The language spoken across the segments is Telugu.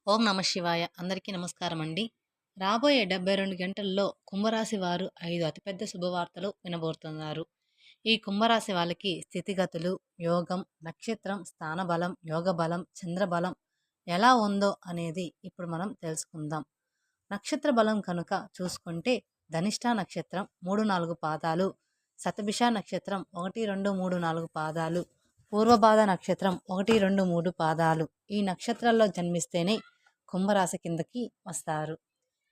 ఓం నమ శివాయ. అందరికీ నమస్కారం అండి. రాబోయే 72 గంటల్లో కుంభరాశి వారు 5 అతిపెద్ద శుభవార్తలు వినబోతున్నారు. ఈ కుంభరాశి వాళ్ళకి స్థితిగతులు, యోగం, నక్షత్రం, స్థానబలం, యోగ బలం, చంద్రబలం ఎలా ఉందో అనేది ఇప్పుడు మనం తెలుసుకుందాం. నక్షత్ర బలం కనుక చూసుకుంటే ధనిష్ట నక్షత్రం 3-4 పాదాలు, శతభిష నక్షత్రం 1-2-3-4 పాదాలు, పూర్వభాద నక్షత్రం 1-2-3 పాదాలు. ఈ నక్షత్రాల్లో జన్మిస్తేనే కుంభరాశి కిందకి వస్తారు.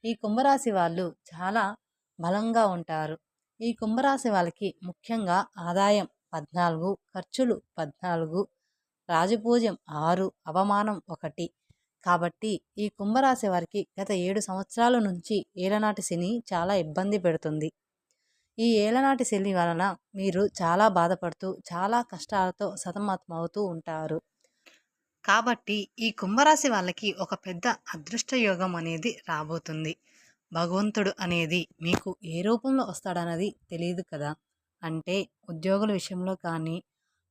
ఈ కుంభరాశి వాళ్ళు చాలా బలంగా ఉంటారు. ఈ కుంభరాశి వాళ్ళకి ముఖ్యంగా ఆదాయం 14, ఖర్చులు 14, రాజపూజ్యం 6, అవమానం 1. కాబట్టి ఈ కుంభరాశి వారికి గత 7 సంవత్సరాల నుంచి ఏలనాటి శని చాలా ఇబ్బంది పెడుతుంది. ఈ ఏలనాటి శని వలన మీరు చాలా బాధపడుతూ చాలా కష్టాలతో సతమతమవుతూ ఉంటారు. కాబట్టి ఈ కుంభరాశి వాళ్ళకి ఒక పెద్ద అదృష్ట యోగం అనేది రాబోతుంది. భగవంతుడు అనేది మీకు ఏ రూపంలో వస్తాడన్నది తెలియదు కదా. అంటే ఉద్యోగుల విషయంలో కానీ,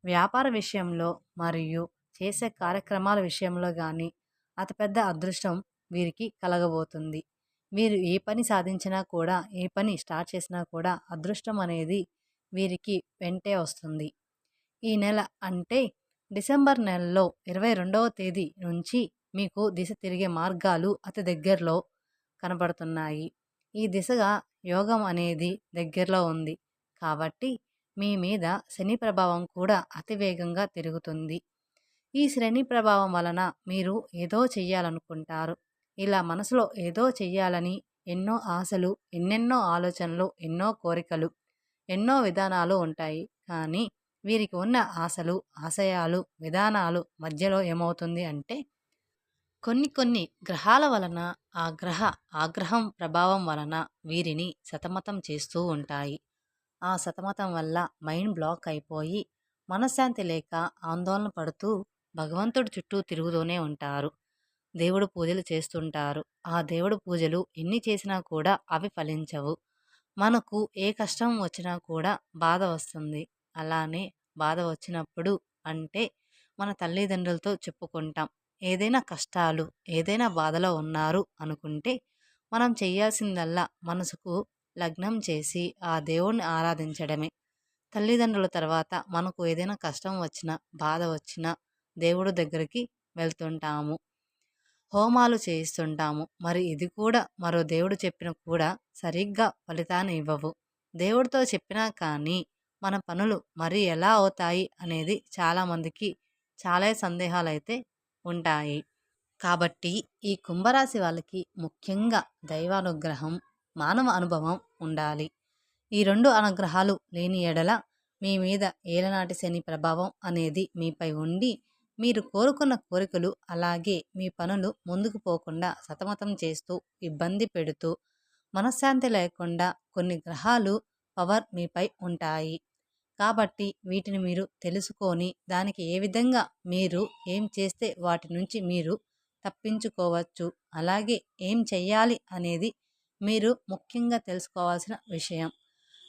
వ్యాపార విషయంలో మరియు చేసే కార్యక్రమాల విషయంలో కానీ అతిపెద్ద అదృష్టం వీరికి కలగబోతుంది. మీరు ఏ పని సాధించినా కూడా, ఏ పని స్టార్ట్ చేసినా కూడా అదృష్టం అనేది వీరికి వెంటే వస్తుంది. ఈ నెల అంటే డిసెంబర్ నెలలో 22వ తేదీ నుంచి మీకు దిశ తిరిగే మార్గాలు అతి దగ్గరలో కనబడుతున్నాయి. ఈ దిశగా యోగం అనేది దగ్గరలో ఉంది. కాబట్టి మీ మీద శని ప్రభావం కూడా అతి వేగంగా తిరుగుతుంది. ఈ శని ప్రభావం వలన మీరు ఏదో చెయ్యాలనుకుంటారు. ఇలా మనసులో ఏదో చెయ్యాలని ఎన్నో ఆశలు, ఎన్నెన్నో ఆలోచనలు, ఎన్నో కోరికలు, ఎన్నో విధానాలు ఉంటాయి. కానీ వీరికి ఉన్న ఆశలు, ఆశయాలు, విధానాలు మధ్యలో ఏమవుతుంది అంటే కొన్ని గ్రహాల వలన ఆగ్రహం ప్రభావం వలన వీరిని సతమతం చేస్తూ ఉంటాయి. ఆ సతమతం వల్ల మైండ్ బ్లాక్ అయిపోయి మనశ్శాంతి లేక ఆందోళన పడుతూ భగవంతుడి చుట్టూ తిరుగుతూనే ఉంటారు. దేవుడు పూజలు చేస్తుంటారు. ఆ దేవుడు పూజలు ఎన్ని చేసినా కూడా అవి ఫలించవు. మనకు ఏ కష్టం వచ్చినా కూడా బాధ వస్తుంది. అలానే బాధ వచ్చినప్పుడు అంటే మన తల్లిదండ్రులతో చెప్పుకుంటాం. ఏదైనా కష్టాలు, ఏదైనా బాధలో ఉన్నారు అనుకుంటే మనం చేయాల్సిందల్లా మనసుకు లగ్నం చేసి ఆ దేవుణ్ణి ఆరాధించడమే. తల్లిదండ్రుల తర్వాత మనకు ఏదైనా కష్టం వచ్చినా, బాధ వచ్చినా దేవుడు దగ్గరికి వెళ్తుంటాము. హోమాలు చేయిస్తుంటాము. మరి ఇది కూడా మరో దేవుడు చెప్పిన కూడా సరిగ్గా ఫలితాన్ని ఇవ్వవు. దేవుడితో చెప్పినా కానీ మన పనులు మరి ఎలా అవుతాయి అనేది చాలామందికి చాలా సందేహాలైతే ఉంటాయి. కాబట్టి ఈ కుంభరాశి వాళ్ళకి ముఖ్యంగా దైవానుగ్రహం, మానవ అనుభవం ఉండాలి. ఈ 2 అనుగ్రహాలు లేని ఎడల మీ మీద ఏలనాటి శని ప్రభావం అనేది మీపై ఉండి మీరు కోరుకున్న కోరికలు అలాగే మీ పనులు ముందుకు పోకుండా సతమతం చేస్తూ, ఇబ్బంది పెడుతూ, మనశ్శాంతి లేకుండా కొన్ని గ్రహాలు పవర్ మీపై ఉంటాయి. కాబట్టి వీటిని మీరు తెలుసుకొని దానికి ఏ విధంగా మీరు ఏం చేస్తే వాటి నుంచి మీరు తప్పించుకోవచ్చు, అలాగే ఏం చెయ్యాలి అనేది మీరు ముఖ్యంగా తెలుసుకోవాల్సిన విషయం.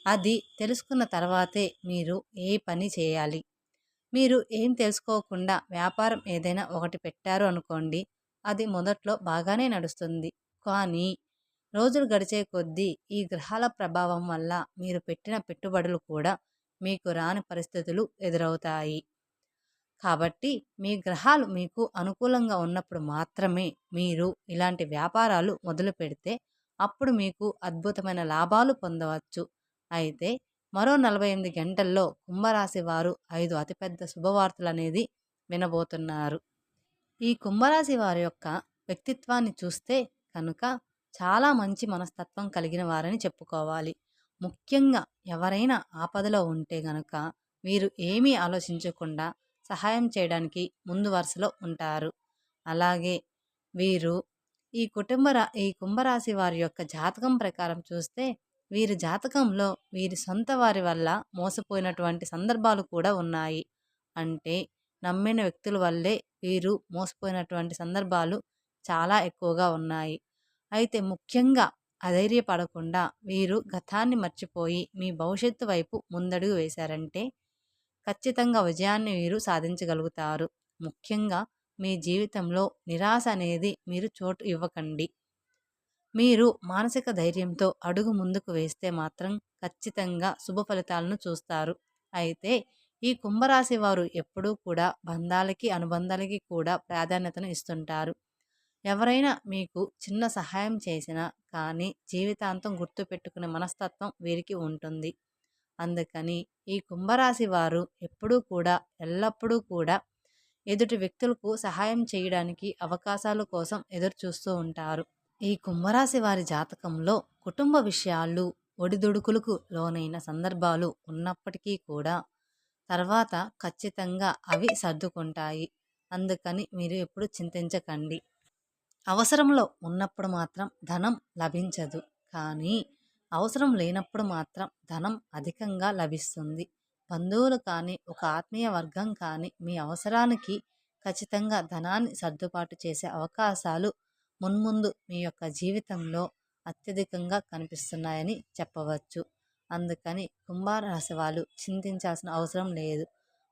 అది తెలుసుకున్న తర్వాతే మీరు ఏ పని చేయాలి. మీరు ఏం తెలుసుకోకుండా వ్యాపారం ఏదైనా ఒకటి పెట్టారు అనుకోండి, అది మొదట్లో బాగానే నడుస్తుంది. కానీ రోజులు గడిచే కొద్దీ ఈ గ్రహాల ప్రభావం వల్ల మీరు పెట్టిన పెట్టుబడులు కూడా మీకు రాని పరిస్థితులు ఎదురవుతాయి. కాబట్టి మీ గ్రహాలు మీకు అనుకూలంగా ఉన్నప్పుడు మాత్రమే మీరు ఇలాంటి వ్యాపారాలు మొదలు పెడితే అప్పుడు మీకు అద్భుతమైన లాభాలు పొందవచ్చు. అయితే మరో 48 గంటల్లో కుంభరాశి వారు 5 అతిపెద్ద శుభవార్తలు అనేది వినబోతున్నారు. ఈ కుంభరాశి వారి యొక్క వ్యక్తిత్వాన్ని చూస్తే కనుక చాలా మంచి మనస్తత్వం కలిగిన వారని చెప్పుకోవాలి. ముఖ్యంగా ఎవరైనా ఆపదలో ఉంటే గనక వీరు ఏమీ ఆలోచించకుండా సహాయం చేయడానికి ముందు వరుసలో ఉంటారు. అలాగే వీరు ఈ కుంభరాశి వారి యొక్క జాతకం ప్రకారం చూస్తే వీరి జాతకంలో వీరి సొంత వారి వల్ల మోసపోయినటువంటి సందర్భాలు కూడా ఉన్నాయి. అంటే నమ్మిన వ్యక్తుల వల్లే వీరు మోసపోయినటువంటి సందర్భాలు చాలా ఎక్కువగా ఉన్నాయి. అయితే ముఖ్యంగా అధైర్యపడకుండా వీరు గతాన్ని మర్చిపోయి మీ భవిష్యత్తు వైపు ముందడుగు వేశారంటే ఖచ్చితంగా విజయాన్ని వీరు సాధించగలుగుతారు. ముఖ్యంగా మీ జీవితంలో నిరాశ అనేది మీరు చోటు ఇవ్వకండి. మీరు మానసిక ధైర్యంతో అడుగు ముందుకు వేస్తే మాత్రం ఖచ్చితంగా శుభ ఫలితాలను చూస్తారు. అయితే ఈ కుంభరాశి వారు ఎప్పుడూ కూడా బంధాలకి, అనుబంధాలకి కూడా ప్రాధాన్యతను ఇస్తుంటారు. ఎవరైనా మీకు చిన్న సహాయం చేసినా కానీ జీవితాంతం గుర్తుపెట్టుకునే మనస్తత్వం వీరికి ఉంటుంది. అందుకని ఈ కుంభరాశి వారు ఎప్పుడూ కూడా, ఎల్లప్పుడూ కూడా ఎదుటి వ్యక్తులకు సహాయం చేయడానికి అవకాశాల కోసం ఎదురు చూస్తూ ఉంటారు. ఈ కుంభరాశి వారి జాతకంలో కుటుంబ విషయాలు ఒడిదుడుకులకు లోనైన సందర్భాలు ఉన్నప్పటికీ కూడా తర్వాత ఖచ్చితంగా అవి సర్దుకుంటాయి. అందుకని మీరు ఎప్పుడు చింతించకండి. అవసరంలో ఉన్నప్పుడు మాత్రం ధనం లభించదు, కానీ అవసరం లేనప్పుడు మాత్రం ధనం అధికంగా లభిస్తుంది. బంధువులు కానీ, ఒక ఆత్మీయ వర్గం కానీ మీ అవసరానికి ఖచ్చితంగా ధనాన్ని సర్దుబాటు చేసే అవకాశాలు మున్ముందు మీ యొక్క జీవితంలో అత్యధికంగా కనిపిస్తున్నాయని చెప్పవచ్చు. అందుకని కుంభరాశి వాళ్ళు చింతించాల్సిన అవసరం లేదు.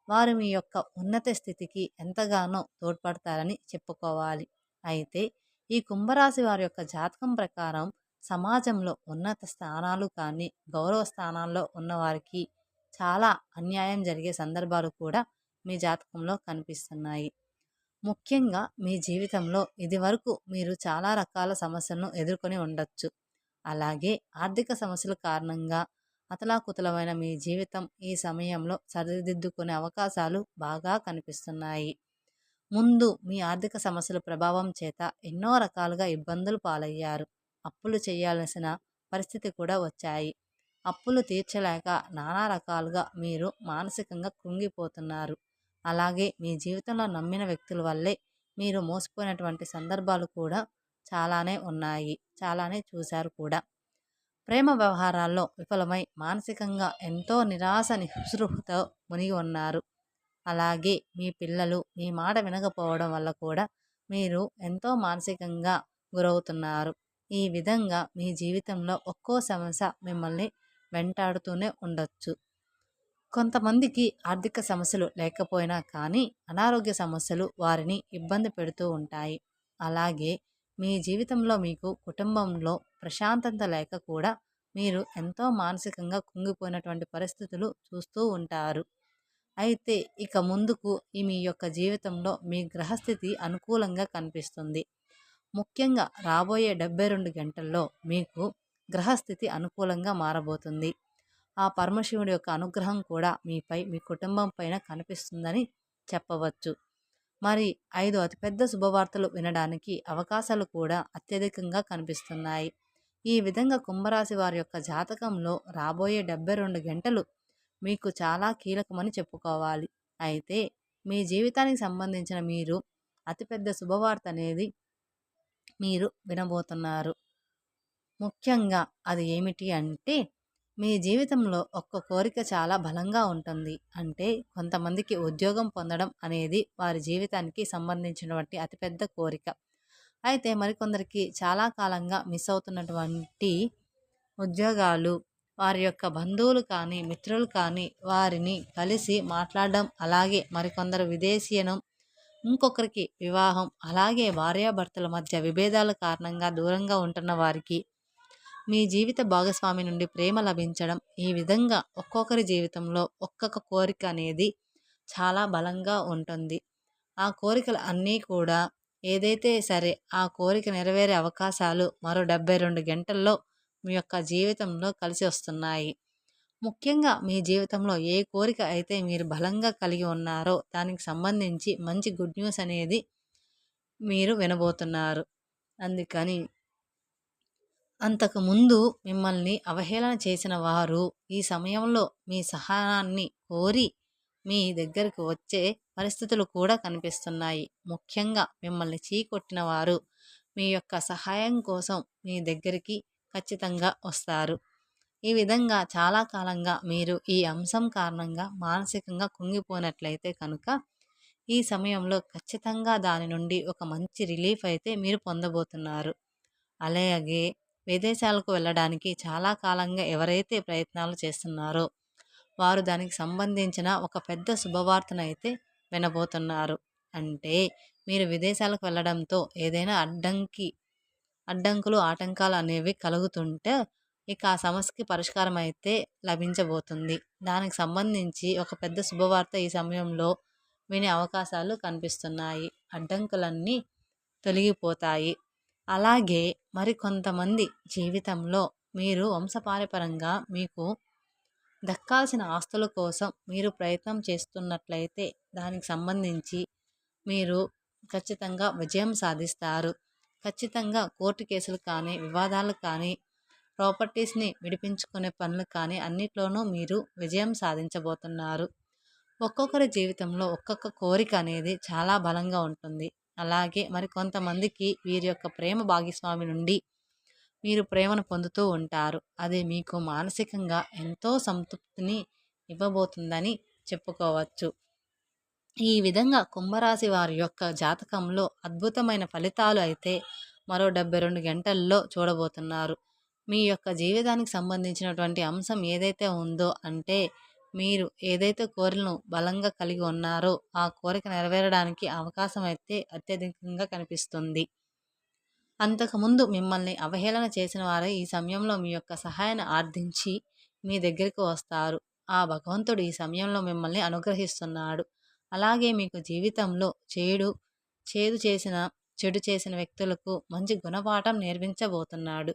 వారు మీ యొక్క ఉన్నత స్థితికి ఎంతగానో తోడ్పడతారని చెప్పుకోవాలి. అయితే ఈ కుంభరాశి వారి యొక్క జాతకం ప్రకారం సమాజంలో ఉన్నత స్థానాలు కానీ, గౌరవ స్థానాల్లో ఉన్నవారికి చాలా అన్యాయం జరిగే సందర్భాలు కూడా మీ జాతకంలో కనిపిస్తున్నాయి. ముఖ్యంగా మీ జీవితంలో ఇదివరకు మీరు చాలా రకాల సమస్యలను ఎదుర్కొని ఉండొచ్చు. అలాగే ఆర్థిక సమస్యల కారణంగా అతలాకుతలమైన మీ జీవితం ఈ సమయంలో సరిదిద్దుకునే అవకాశాలు బాగా కనిపిస్తున్నాయి. ముందు మీ ఆర్థిక సమస్యల ప్రభావం చేత ఎన్నో రకాలుగా ఇబ్బందులు పాలయ్యారు. అప్పులు చేయాల్సిన పరిస్థితి కూడా వచ్చాయి. అప్పులు తీర్చలేక నానా రకాలుగా మీరు మానసికంగా కృంగిపోతున్నారు. అలాగే మీ జీవితంలో నమ్మిన వ్యక్తుల వల్లే మీరు మోసపోయినటువంటి సందర్భాలు కూడా చాలానే ఉన్నాయి. చాలానే చూశారు కూడా. ప్రేమ వ్యవహారాల్లో విఫలమై మానసికంగా ఎంతో నిరాశ నిస్పృహతో మునిగి ఉన్నారు. అలాగే మీ పిల్లలు మీ మాట వినకపోవడం వల్ల కూడా మీరు ఎంతో మానసికంగా గురవుతున్నారు. ఈ విధంగా మీ జీవితంలో ఒక్కో సమస్య మిమ్మల్ని వెంటాడుతూనే ఉండొచ్చు. కొంతమందికి ఆర్థిక సమస్యలు లేకపోయినా కానీ అనారోగ్య సమస్యలు వారిని ఇబ్బంది పెడుతూ ఉంటాయి. అలాగే మీ జీవితంలో మీకు కుటుంబంలో ప్రశాంతత లేక కూడా మీరు ఎంతో మానసికంగా కుంగిపోయినటువంటి పరిస్థితులు చూస్తూ ఉంటారు. అయితే ఇక ముందుకు మీ యొక్క జీవితంలో మీ గ్రహస్థితి అనుకూలంగా కనిపిస్తుంది. ముఖ్యంగా రాబోయే 72 గంటల్లో మీకు గ్రహస్థితి అనుకూలంగా మారబోతుంది. ఆ పరమశివుడి యొక్క అనుగ్రహం కూడా మీపై, మీ కుటుంబం పైన కనిపిస్తుందని చెప్పవచ్చు. మరి 5 అతిపెద్ద శుభవార్తలు వినడానికి అవకాశాలు కూడా అత్యధికంగా కనిపిస్తున్నాయి. ఈ విధంగా కుంభరాశి వారి యొక్క జాతకంలో రాబోయే 72 గంటలు మీకు చాలా కీలకమని చెప్పుకోవాలి. అయితే మీ జీవితానికి సంబంధించిన మీరు అతిపెద్ద శుభవార్త అనేది మీరు వినబోతున్నారు. ముఖ్యంగా అది ఏమిటి అంటే, మీ జీవితంలో ఒక్క కోరిక చాలా బలంగా ఉంటుంది. అంటే కొంతమందికి ఉద్యోగం పొందడం అనేది వారి జీవితానికి సంబంధించినటువంటి అతిపెద్ద కోరిక. అయితే మరికొందరికి చాలా కాలంగా మిస్ అవుతున్నటువంటి ఉద్యోగాలు, వారి యొక్క బంధువులు కానీ, మిత్రులు కానీ వారిని కలిసి మాట్లాడడం, అలాగే మరికొందరు విదేశీయనం, ఇంకొకరికి వివాహం, అలాగే భార్యాభర్తల మధ్య విభేదాల కారణంగా దూరంగా ఉంటున్న వారికి మీ జీవిత భాగస్వామి నుండి ప్రేమ లభించడం, ఈ విధంగా ఒక్కొక్కరి జీవితంలో ఒక్కొక్క కోరిక అనేది చాలా బలంగా ఉంటుంది. ఆ కోరికలు అన్నీ కూడా ఏదైతే సరే ఆ కోరిక నెరవేరే అవకాశాలు మరో 72 గంటల్లో మీ యొక్క జీవితంలో కలిసి వస్తున్నాయి. ముఖ్యంగా మీ జీవితంలో ఏ కోరిక అయితే మీరు బలంగా కలిగి ఉన్నారో దానికి సంబంధించి మంచి గుడ్ న్యూస్ అనేది మీరు వినబోతున్నారు. అందుకని అంతకుముందు మిమ్మల్ని అవహేళన చేసిన వారు ఈ సమయంలో మీ సహనాన్ని కోరి మీ దగ్గరకు వచ్చే పరిస్థితులు కూడా కనిపిస్తున్నాయి. ముఖ్యంగా మిమ్మల్ని చీకొట్టిన వారు మీ యొక్క సహాయం కోసం మీ దగ్గరికి ఖచ్చితంగా వస్తారు. ఈ విధంగా చాలా కాలంగా మీరు ఈ అంశం కారణంగా మానసికంగా కుంగిపోయినట్లయితే కనుక ఈ సమయంలో ఖచ్చితంగా దాని నుండి ఒక మంచి రిలీఫ్ అయితే మీరు పొందబోతున్నారు. అలాగే విదేశాలకు వెళ్ళడానికి చాలా కాలంగా ఎవరైతే ప్రయత్నాలు చేస్తున్నారో వారు దానికి సంబంధించిన ఒక పెద్ద శుభవార్తనైతే వినబోతున్నారు. అంటే మీరు విదేశాలకు వెళ్ళడంతో ఏదైనా అడ్డంకులు, ఆటంకాలు అనేవి కలుగుతుంటే ఇక ఆ సమస్యకి పరిష్కారం అయితే లభించబోతుంది. దానికి సంబంధించి ఒక పెద్ద శుభవార్త ఈ సమయంలో వినే అవకాశాలు కనిపిస్తున్నాయి. అడ్డంకులన్నీ తొలగిపోతాయి. అలాగే మరికొంతమంది జీవితంలో మీరు వంశపారంపరంగా మీకు దక్కాల్సిన ఆస్తుల కోసం మీరు ప్రయత్నం చేస్తున్నట్లయితే దానికి సంబంధించి మీరు ఖచ్చితంగా విజయం సాధిస్తారు. ఖచ్చితంగా కోర్టు కేసులు కానీ, వివాదాలు కానీ, ప్రాపర్టీస్ని విడిపించుకునే పనులు కానీ అన్నిట్లోనూ మీరు విజయం సాధించబోతున్నారు. ఒక్కొక్కరి జీవితంలో ఒక్కొక్క కోరిక అనేది చాలా బలంగా ఉంటుంది. అలాగే మరి కొంతమందికి వీరి యొక్క ప్రేమ భాగస్వామి నుండి మీరు ప్రేమను పొందుతూ ఉంటారు. అది మీకు మానసికంగా ఎంతో సంతృప్తిని ఇవ్వబోతుందని చెప్పుకోవచ్చు. ఈ విధంగా కుంభరాశి వారి యొక్క జాతకంలో అద్భుతమైన ఫలితాలు అయితే మరో 72 గంటల్లో చూడబోతున్నారు. మీ యొక్క జీవితానికి సంబంధించినటువంటి అంశం ఏదైతే ఉందో అంటే మీరు ఏదైతే కోరికలను బలంగా కలిగి ఉన్నారో ఆ కోరిక నెరవేరడానికి అవకాశం అయితే అత్యధికంగా కనిపిస్తుంది. అంతకుముందు మిమ్మల్ని అవహేళన చేసిన వారే ఈ సమయంలో మీ యొక్క సహాయాన్ని ఆర్థించి మీ దగ్గరికి వస్తారు. ఆ భగవంతుడు ఈ సమయంలో మిమ్మల్ని అనుగ్రహిస్తున్నాడు. అలాగే మీకు జీవితంలో చెడు చేసిన వ్యక్తులకు మంచి గుణపాఠం నేర్పించబోతున్నాడు.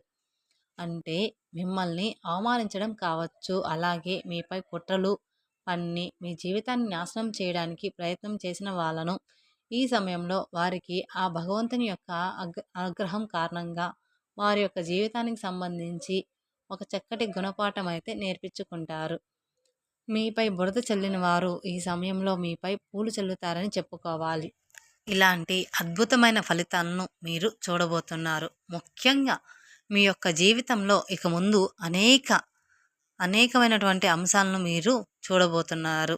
అంటే మిమ్మల్ని అవమానించడం కావచ్చు, అలాగే మీపై కుట్రలు పన్ని మీ జీవితాన్ని నాశనం చేయడానికి ప్రయత్నం చేసిన వాళ్ళను ఈ సమయంలో వారికి ఆ భగవంతుని యొక్క అనుగ్రహం కారణంగా వారి యొక్క జీవితానికి సంబంధించి ఒక చక్కటి గుణపాఠం అయితే నేర్పించుకుంటారు. మీపై బురద చల్లిన వారు ఈ సమయంలో మీపై పూలు చల్లుతారని చెప్పుకోవాలి. ఇలాంటి అద్భుతమైన ఫలితాలను మీరు చూడబోతున్నారు. ముఖ్యంగా మీ యొక్క జీవితంలో ఇక ముందు అనేకమైనటువంటి అంశాలను మీరు చూడబోతున్నారు.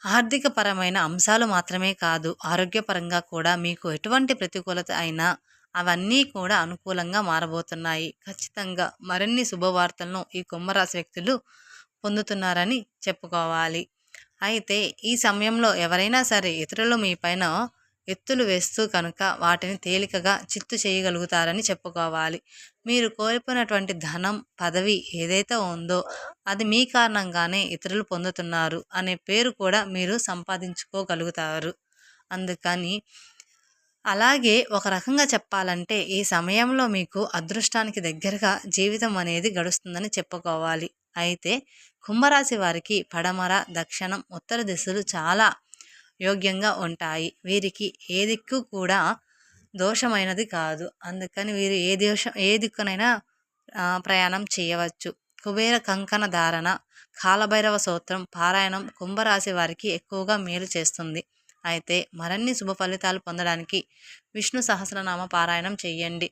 ఆర్థికపరమైన అంశాలు మాత్రమే కాదు, ఆరోగ్యపరంగా కూడా మీకు ఎటువంటి ప్రతికూలత అయినా అవన్నీ కూడా అనుకూలంగా మారబోతున్నాయి. ఖచ్చితంగా మరిన్ని శుభవార్తలను ఈ కుంభరాశి వ్యక్తులు పొందుతున్నారని చెప్పుకోవాలి. అయితే ఈ సమయంలో ఎవరైనా సరే ఇతరులు మీ పైన ఎత్తులు వేస్తూ కనుక వాటిని తేలికగా చిత్తు చేయగలుగుతారని చెప్పుకోవాలి. మీరు కోల్పోయినటువంటి ధనం, పదవి ఏదైతే ఉందో అది మీ కారణంగానే ఇతరులు పొందుతున్నారు అనే పేరు కూడా మీరు సంపాదించుకోగలుగుతారు. అందుకని అలాగే ఒక రకంగా చెప్పాలంటే ఈ సమయంలో మీకు అదృష్టానికి దగ్గరగా జీవితం అనేది గడుస్తుందని చెప్పుకోవాలి. అయితే కుంభరాశి వారికి పడమర, దక్షిణం, ఉత్తర దిశలు చాలా యోగ్యంగా ఉంటాయి. వీరికి ఏ దిక్కు కూడా దోషమైనది కాదు. అందుకని వీరు ఏ దిక్కునైనా ప్రయాణం చేయవచ్చు. కుబేర కంకణ ధారణ, కాలభైరవ సూత్రం పారాయణం కుంభరాశి వారికి ఎక్కువగా మేలు చేస్తుంది. అయితే మరిన్ని శుభ ఫలితాలు పొందడానికి విష్ణు సహస్రనామ పారాయణం చేయండి.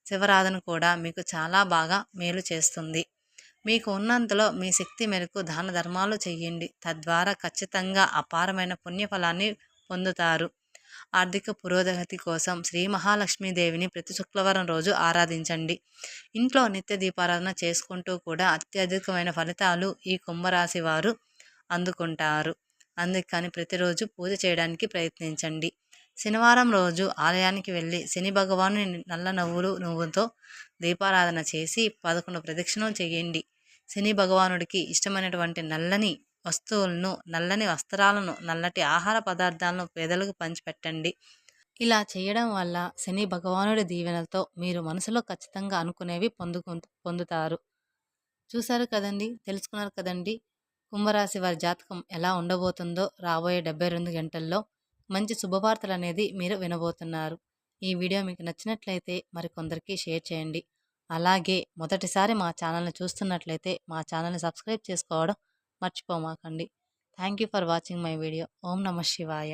శివరాధన కూడా మీకు చాలా బాగా మేలు చేస్తుంది. మీకు ఉన్నంతలో మీ శక్తి మేరకు దాన ధర్మాలు చేయండి. తద్వారా ఖచ్చితంగా అపారమైన పుణ్యఫలాన్ని పొందుతారు. ఆర్థిక పురోగతి కోసం శ్రీ మహాలక్ష్మీదేవిని ప్రతి శుక్రవారం రోజు ఆరాధించండి. ఇంట్లో నిత్య దీపారాధన చేసుకుంటూ కూడా అత్యధికమైన ఫలితాలు ఈ కుంభరాశి వారు అందుకుంటారు. అందుకని ప్రతిరోజు పూజ చేయడానికి ప్రయత్నించండి. శనివారం రోజు ఆలయానికి వెళ్ళి శని భగవాను నల్ల నువ్వుతో దీపారాధన చేసి 11 ప్రదక్షిణలు చేయండి. శని భగవానుడికి ఇష్టమైనటువంటి నల్లని వస్తువులను, నల్లని వస్త్రాలను, నల్లటి ఆహార పదార్థాలను పేదలకు పంచిపెట్టండి. ఇలా చేయడం వల్ల శని భగవానుడి దీవెనలతో మీరు మనసులో ఖచ్చితంగా అనుకునేవి పొందుతారు. చూశారు కదండి, తెలుసుకున్నారు కదండి కుంభరాశి వారి జాతకం ఎలా ఉండబోతుందో. రాబోయే 72 గంటల్లో మంచి శుభవార్తలు అనేది మీరు వినబోతున్నారు. ఈ వీడియో మీకు నచ్చినట్లయితే మరికొందరికి షేర్ చేయండి. అలాగే మొదటిసారి మా ఛానల్ని చూస్తున్నట్లయితే మా ఛానల్ని సబ్స్క్రైబ్ చేసుకోవడం మర్చిపోమాకండి. Thank you for watching my video. Om Namah శివాయ.